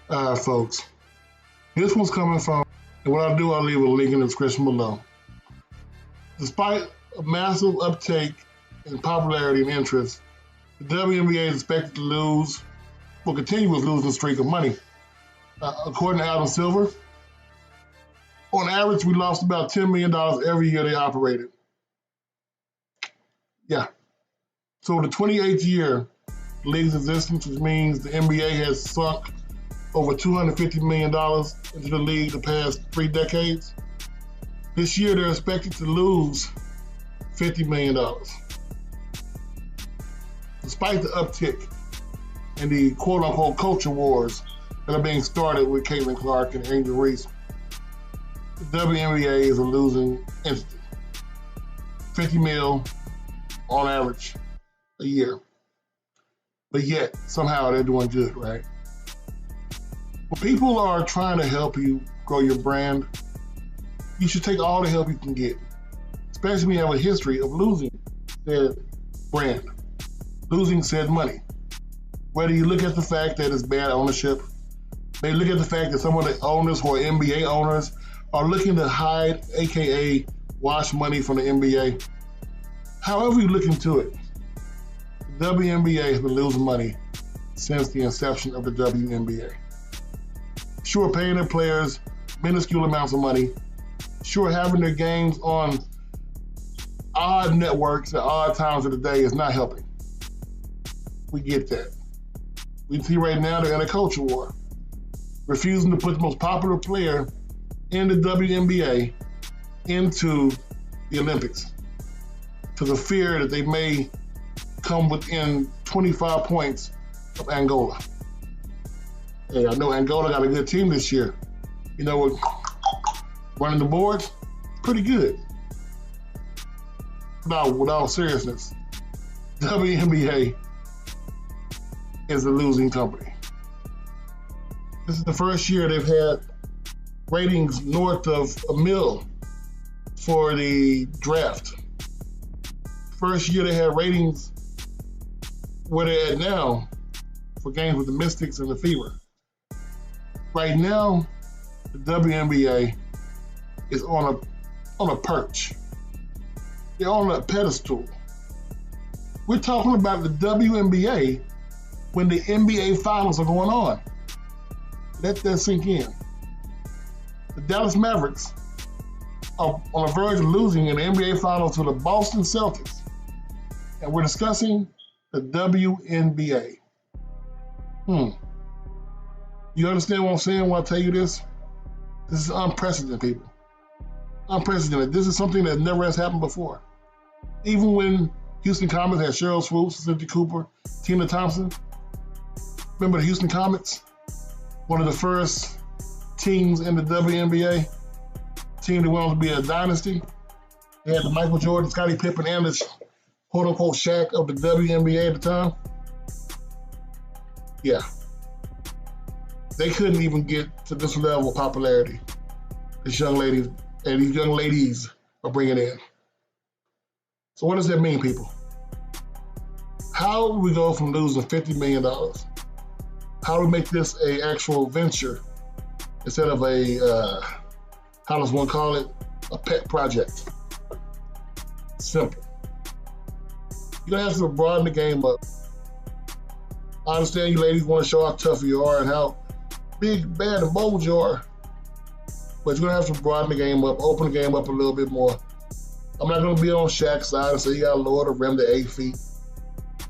Folks, this one's coming from, and what I'll do, I'll leave a link in the description below. Despite a massive uptake in popularity and interest, the WNBA is expected to will continue its losing streak of money. According to Adam Silver, on average, we lost about $10 million every year they operated. Yeah. So the 28th year, the league's existence, which means the NBA has sunk over $250 million into the league the past 3 decades. This year, they're expected to lose $50 million. Despite the uptick in the quote-unquote culture wars that are being started with Caitlin Clark and Angel Reese, the WNBA is a losing entity. 50 mil on average a year. But yet, somehow they're doing good, right? When people are trying to help you grow your brand, you should take all the help you can get, especially when you have a history of losing said brand, losing said money. Whether you look at the fact that it's bad ownership, maybe look at the fact that some of the owners who are NBA owners are looking to hide, aka wash money from the NBA. However you look into it, the WNBA has been losing money since the inception of the WNBA. Sure, paying their players minuscule amounts of money. Sure, having their games on odd networks at odd times of the day is not helping. We get that. We see right now they're in a culture war, refusing to put the most popular player in the WNBA into the Olympics to the fear that they may come within 25 points of Angola. Hey, I know Angola got a good team this year. You know, running the boards, pretty good. Now, with all seriousness, WNBA is a losing company. This is the first year they've had ratings north of $1 million for the draft. First year they had ratings where they're at now for games with the Mystics and the Fever. Right now, the WNBA is on a perch. They're on a pedestal. We're talking about the WNBA when the NBA finals are going on. Let that sink in. The Dallas Mavericks are on the verge of losing in the NBA finals to the Boston Celtics. And we're discussing the WNBA. You understand what I'm saying when I tell you this? This is unprecedented, people. Unprecedented. This is something that never has happened before. Even when Houston Comets had Cheryl Swoops, Cynthia Cooper, Tina Thompson. Remember the Houston Comets? One of the first teams in the WNBA. Team that went on to be a dynasty. They had the Michael Jordan, Scottie Pippen, and the quote-unquote Shaq of the WNBA at the time. Yeah. They couldn't even get to this level of popularity these young ladies and these young ladies are bringing in. So what does that mean, people? How do we go from losing $50 million? How do we make this an actual venture instead of a, how does one call it, a pet project? Simple. You're gonna have to broaden the game up. I understand you ladies want to show how tough you are and how big, bad, and bold you are, but you're gonna have to broaden the game up, open the game up a little bit more. I'm not gonna be on Shaq's side and say you gotta lower the rim to 8 feet,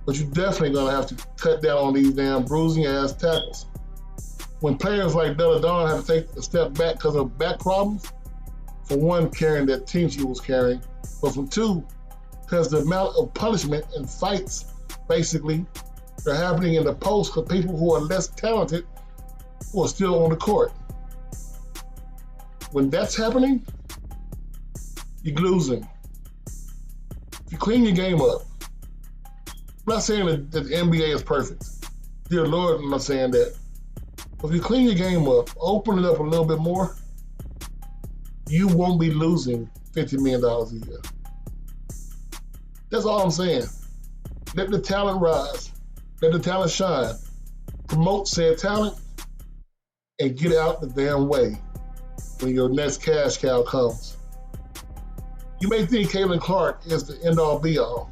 but you're definitely gonna have to cut down on these damn bruising ass tackles. When players like Della Dawn have to take a step back because of back problems, for one, carrying that team she was carrying, but for two, because the amount of punishment and fights, basically, are happening in the post for people who are less talented who are still on the court. When that's happening, you're losing. If you clean your game up, I'm not saying that the NBA is perfect. Dear Lord, I'm not saying that. But if you clean your game up, open it up a little bit more, you won't be losing $50 million a year. That's all I'm saying. Let the talent rise. Let the talent shine. Promote said talent and get out the damn way when your next cash cow comes. You may think Caitlin Clark is the end-all be-all.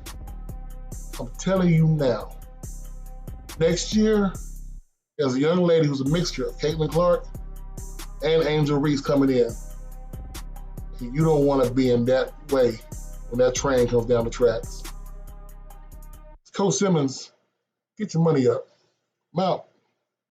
I'm telling you now, next year, there's a young lady who's a mixture of Caitlin Clark and Angel Reese coming in. And you don't want to be in that way when that train comes down the tracks. Coach Simmons, get your money up. I'm out.